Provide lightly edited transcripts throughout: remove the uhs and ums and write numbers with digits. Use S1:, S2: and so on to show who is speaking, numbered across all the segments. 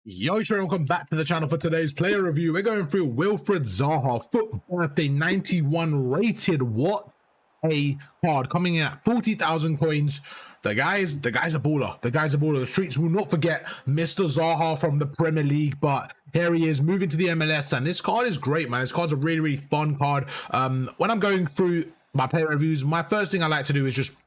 S1: Yo, sure, welcome back to the channel for today's player review. We're going through Wilfried Zaha, FUT birthday 91 rated. What a card, coming in at 40,000 coins. The guy's a baller. The guy's a baller. The streets will not forget Mr. Zaha from the Premier League, but here he is moving to the MLS, and this card is great, man. This card's a really, really fun card. When I'm going through my player reviews, my first thing I like to do is just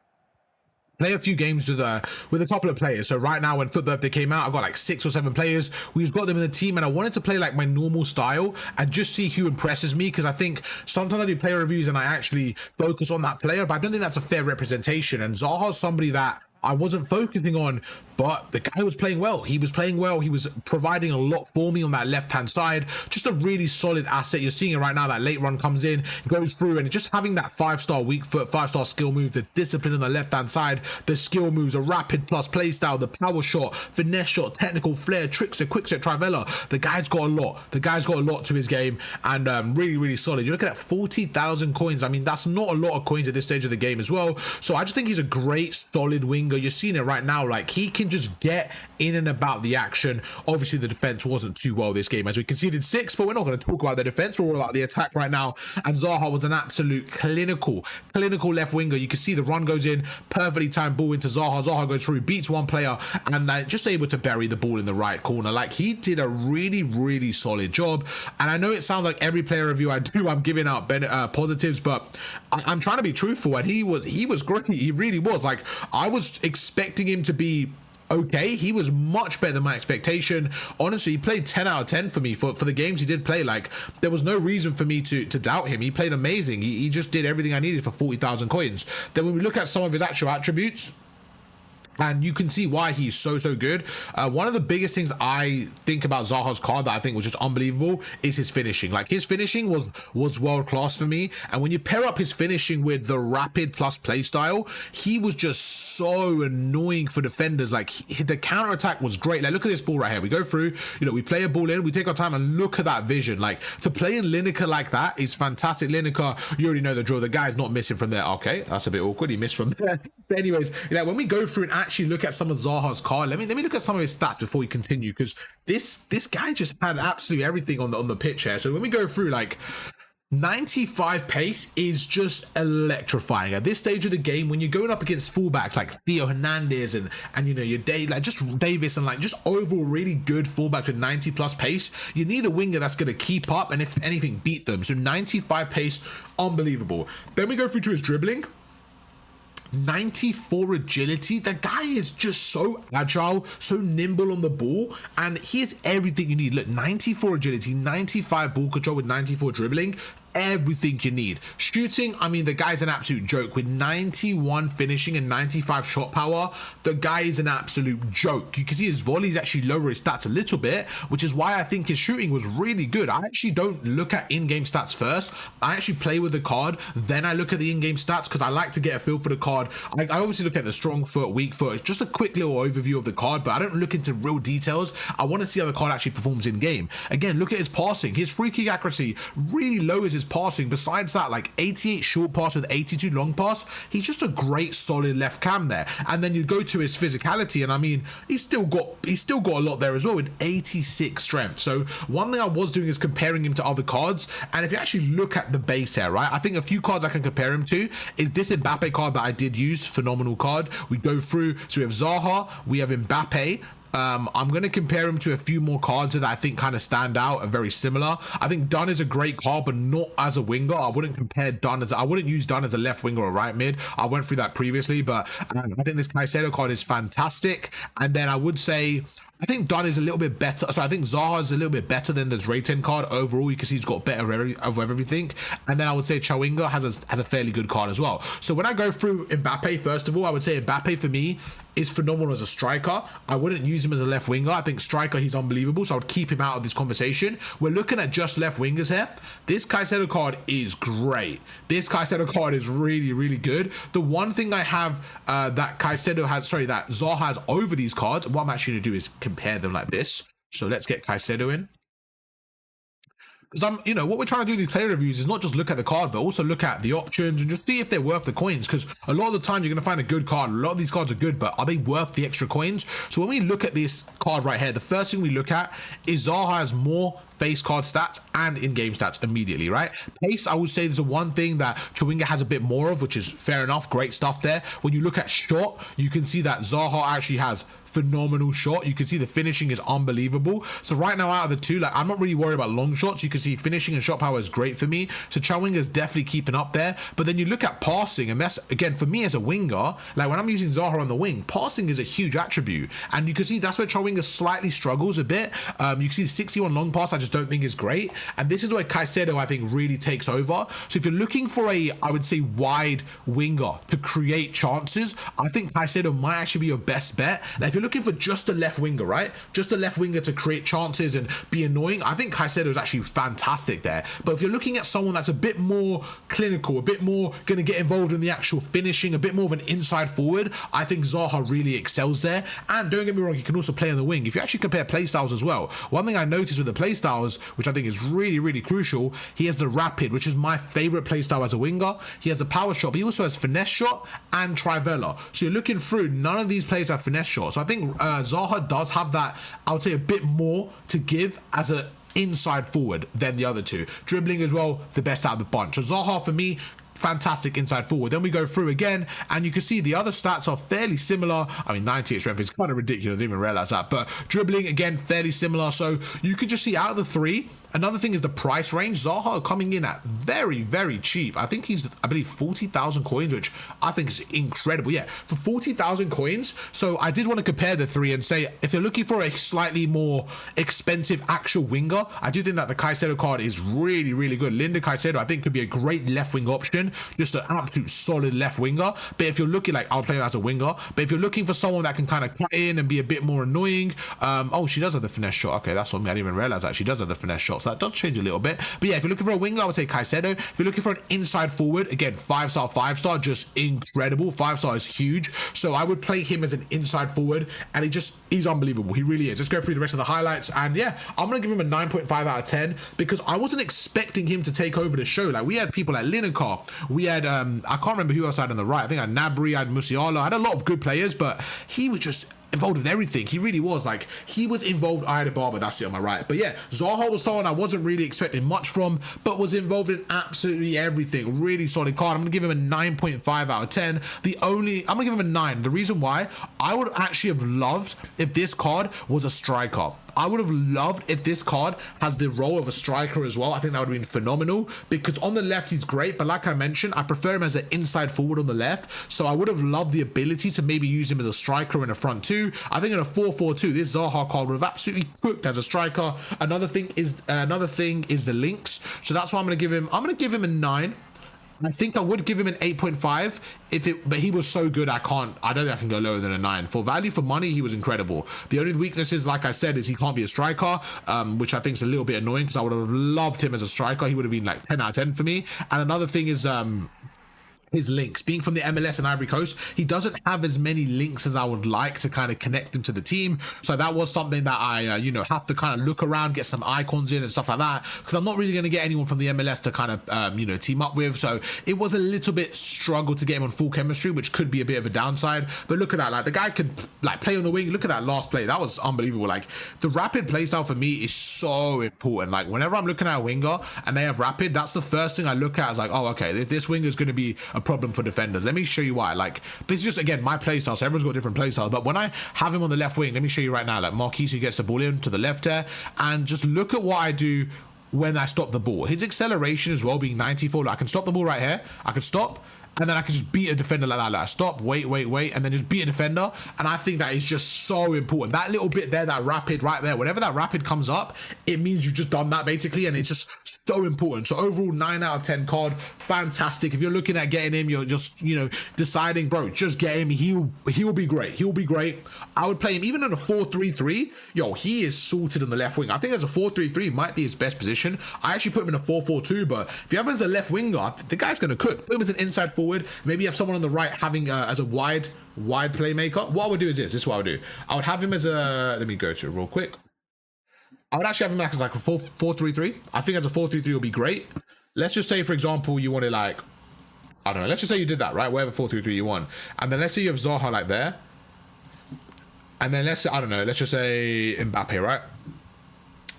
S1: play a few games with a couple of players. So right now, when FUT Birthday came out, I've got like 6 or 7 players. We've got them in the team, and I wanted to play like my normal style and just see who impresses me, because I think sometimes I do player reviews and I actually focus on that player, but I don't think that's a fair representation. And Zaha's somebody that I wasn't focusing on, but the guy was playing well. He was playing well. He was providing a lot for me on that left-hand side. Just a really solid asset. You're seeing it right now. That late run comes in, goes through, and just having that 5-star weak foot, 5-star skill move, the discipline on the left-hand side, the skill moves, a rapid plus play style, the power shot, finesse shot, technical flair, trickster, quickset, trivella. The guy's got a lot. The guy's got a lot to his game, and really, really solid. You're looking at 40,000 coins. I mean, that's not a lot of coins at this stage of the game as well. So I just think he's a great, solid winger. You're seeing it right now. Like, he can just get in and about the action. Obviously, the defense wasn't too well this game, as we conceded 6, but we're not going to talk about the defense. We're all about the attack right now. And Zaha was an absolute clinical left winger. You can see the run goes in, perfectly timed ball into Zaha. Zaha goes through, beats one player, and just able to bury the ball in the right corner. Like, he did a really, really solid job. And I know it sounds like every player review I do, I'm giving out positives, but I'm trying to be truthful. And he was great. He really was. Like, I was expecting him to be okay. He was much better than my expectation. Honestly, he played 10 out of 10 for me for the games he did play. Like, there was no reason for me to doubt him. He played amazing. He just did everything I needed for 40,000 coins. Then when we look at some of his actual attributes, and you can see why he's so good. One of the biggest things I think about Zaha's card that I think was just unbelievable is his finishing. Like, his finishing was world class for me. And when you pair up his finishing with the rapid plus play style, he was just so annoying for defenders. Like, the counter attack was great. Like, look at this ball right here. We go through, we play a ball in, we take our time, and look at that vision. Like, to play in Lineker like that is fantastic. Lineker, you already know the drill. The guy's not missing from there. Okay, that's a bit awkward. He missed from there. But anyways, when we go through and actually look at some of Zaha's card, let me look at some of his stats before we continue, because this guy just had absolutely everything on the pitch here. So when we go through, like, 95 pace is just electrifying at this stage of the game. When you're going up against fullbacks like Theo Hernandez and your just Davis, and like just overall really good fullbacks with 90 plus pace, you need a winger that's going to keep up and, if anything, beat them. So 95 pace, unbelievable. Then we go through to his dribbling. 94 agility. The guy is just so agile, so nimble on the ball, and he has everything you need. Look, 94 agility, 95 ball control with 94 dribbling. Everything you need. Shooting, I mean, the guy's an absolute joke with 91 finishing and 95 shot power. The guy is an absolute joke. You can see his volleys actually lower his stats a little bit, which is why I think his shooting was really good. I actually don't look at in-game stats first. I actually play with the card, then I look at the in-game stats, because I like to get a feel for the card. I obviously look at the strong foot, weak foot. It's just a quick little overview of the card, but I don't look into real details. I want to see how the card actually performs in game. Again, look at his passing. His free kick accuracy really lowers his passing. Besides that, like 88 short pass with 82 long pass, he's just a great solid left cam there. And then you go to his physicality, and I mean, he's still got a lot there as well with 86 strength. So one thing I was doing is comparing him to other cards, and if you actually look at the base here, right, I think a few cards I can compare him to is this Mbappe card that I did use. Phenomenal card. We go through, so we have Zaha, we have Mbappe. I'm going to compare him to a few more cards that I think kind of stand out and very similar. I think Dunn is a great card, but not as a winger. I wouldn't compare Dunn I wouldn't use Dunn as a left winger or right mid. I went through that previously, but I think this Caicedo card is fantastic. And then I would say, I think Dunn is a little bit better. So I think Zaha is a little bit better than this Raten card overall. You can see he's got better of everything. And then I would say Chawinga has a fairly good card as well. So when I go through Mbappe, first of all, I would say Mbappe for me is phenomenal as a striker. I wouldn't use him as a left winger. I think striker, he's unbelievable, so I would keep him out of this conversation. We're looking at just left wingers here. This Caicedo card is great. This Caicedo card is really, really good. The one thing I have that Zaha has over these cards, what I'm actually going to do is compare them like this. So let's get Caicedo in. because you know, what we're trying to do in these player reviews is not just look at the card, but also look at the options and just see if they're worth the coins. Because a lot of the time you're going to find a good card. A lot of these cards are good, but are they worth the extra coins? So when we look at this card right here, the first thing we look at is Zaha has more face card stats and in-game stats immediately, right? Pace, I would say, there's the one thing that Chawinga has a bit more of, which is fair enough. Great stuff there. When you look at shot, you can see that Zaha actually has phenomenal shot. You can see the finishing is unbelievable. So right now, out of the two, like, I'm not really worried about long shots. You can see finishing and shot power is great for me. So Chawinga is definitely keeping up there. But then you look at passing, and that's, again, for me as a winger, like when I'm using Zaha on the wing, passing is a huge attribute. And you can see that's where Chawinga slightly struggles a bit. You can see the 61 long pass, I just don't think is great. And this is where Caicedo, I think, really takes over. So if you're looking for a, I would say, wide winger to create chances, I think Caicedo might actually be your best bet. Now, if you're looking for just a left winger, right? Just a left winger to create chances and be annoying, I think Caicedo is actually fantastic there. But if you're looking at someone that's a bit more clinical, a bit more going to get involved in the actual finishing, a bit more of an inside forward, I think Zaha really excels there. And don't get me wrong, he can also play on the wing. If you actually compare playstyles as well, one thing I noticed with the playstyles, which I think is really, really crucial, he has the rapid, which is my favorite playstyle as a winger. He has the power shot, but he also has finesse shot and trivela. So you're looking through, none of these players have finesse shot. So I think Zaha does have that, I would say, a bit more to give as an inside forward than the other two. Dribbling as well, the best out of the bunch. So Zaha, for me, fantastic inside forward. Then we go through again, and you can see the other stats are fairly similar. I mean, 98 strength is kind of ridiculous. I didn't even realize that. But dribbling, again, fairly similar. So you could just see out of the three. Another thing is the price range. Zaha coming in at very, very cheap. I think he's, I believe, 40,000 coins, which I think is incredible. Yeah, for 40,000 coins. So I did want to compare the three and say, if you're looking for a slightly more expensive actual winger, I do think that the Caicedo card is really, really good. Linda Caicedo, I think, could be a great left wing option. Just an absolute solid left winger. But if you're looking, like, I'll play her as a winger. But if you're looking for someone that can kind of cut in and be a bit more annoying, oh, she does have the finesse shot. Okay, that's what I didn't even realize that she does have the finesse shot. So that does change a little bit. But yeah, if you're looking for a winger, I would say Caicedo. If you're looking for an inside forward, again, 5-star, 5-star, just incredible. 5-star is huge. So I would play him as an inside forward, and he's unbelievable. He really is. Let's go through the rest of the highlights. And yeah, I'm going to give him a 9.5 out of 10 because I wasn't expecting him to take over the show. Like, we had people like Lineker. We had, I can't remember who else I had on the right. I think I had Nabry, I had Musiala. I had a lot of good players, but he was just involved with everything. He really was. Like, he was involved. I had a barber, that's it on my right. But yeah, Zaha was someone I wasn't really expecting much from, but was involved in absolutely everything. Really solid card. I'm gonna give him a 9.5 out of 10. I'm gonna give him a 9. The reason why, I would actually have loved if this card was a striker. I would have loved if this card has the role of a striker as well. I think that would have been phenomenal because on the left he's great, but like I mentioned, I prefer him as an inside forward on the left. So I would have loved the ability to maybe use him as a striker in a front two. I think in a 4-4-2, this Zaha card would have absolutely cooked as a striker. Another thing is the links. So that's why I'm gonna give him a 9. I think I would give him an 8.5 but he was so good, I don't think I can go lower than a 9. For value for money, he was incredible. The only weakness is, like I said, is he can't be a striker, which I think is a little bit annoying because I would have loved him as a striker. He would have been like 10 out of 10 for me. And another thing is his links. Being from the MLS and Ivory Coast, he doesn't have as many links as I would like to kind of connect him to the team. So that was something that I, have to kind of look around, get some icons in and stuff like that, because I'm not really going to get anyone from the MLS to kind of, team up with. So it was a little bit struggle to get him on full chemistry, which could be a bit of a downside. But look at that. Like, the guy can, like, play on the wing. Look at that last play. That was unbelievable. Like, the rapid play style for me is so important. Like, whenever I'm looking at a winger and they have rapid, that's the first thing I look at. Is like, oh, okay, this winger is going to be a problem for defenders. Let me show you why. Like, this is just, again, my playstyle, so everyone's got different playstyles, but when I have him on the left wing, let me show you right now. Like, Marquise gets the ball in to the left there, and just look at what I do when I stop the ball. His acceleration as well being 94. Like, I can stop the ball right here, I can stop, and then I can just beat a defender like that. Like, stop, wait, and then just beat a defender. And I think that is just so important. That little bit there, that rapid right there, whenever that rapid comes up, it means you've just done that basically, and it's just so important. So overall, 9 out of 10 card, fantastic. If you're looking at getting him, you're just, deciding, bro, just get him. He'll be great. He'll be great. I would play him even in a 4-3-3. Yo, he is sorted on the left wing. I think as a 4-3-3 might be his best position. I actually put him in a 4-4-2, but if you have him as a left winger, the guy's going to cook. Put him as an inside forward. Maybe you have someone on the right having as a wide playmaker. What I would do is this is what I would do. I would have him as a, let me go to it real quick. I would actually have him as like a 4-3-3. I think as a 4-3-3 will be great. Let's just say, for example, you wanted like, I don't know, let's just say you did that, right? Whatever 4-3-3 you want. And then let's say you have Zaha like there. And then let's say, I don't know, let's just say Mbappe, right?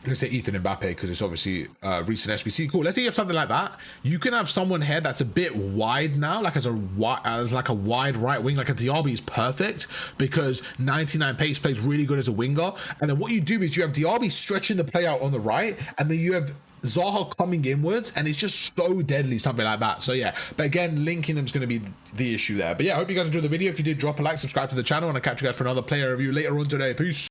S1: Let's say Ethan Mbappe, because it's obviously recent SBC. Cool. Let's say you have something like that. You can have someone here that's a bit wide now, like as like a wide right wing, like a Diaby is perfect because 99 pace plays really good as a winger. And then what you do is you have Diaby stretching the play out on the right, and then you have Zaha coming inwards, and it's just so deadly, something like that. So yeah, but again, linking them is going to be the issue there. But yeah, I hope you guys enjoyed the video. If you did, drop a like, subscribe to the channel, and I'll catch you guys for another player review later on today. Peace.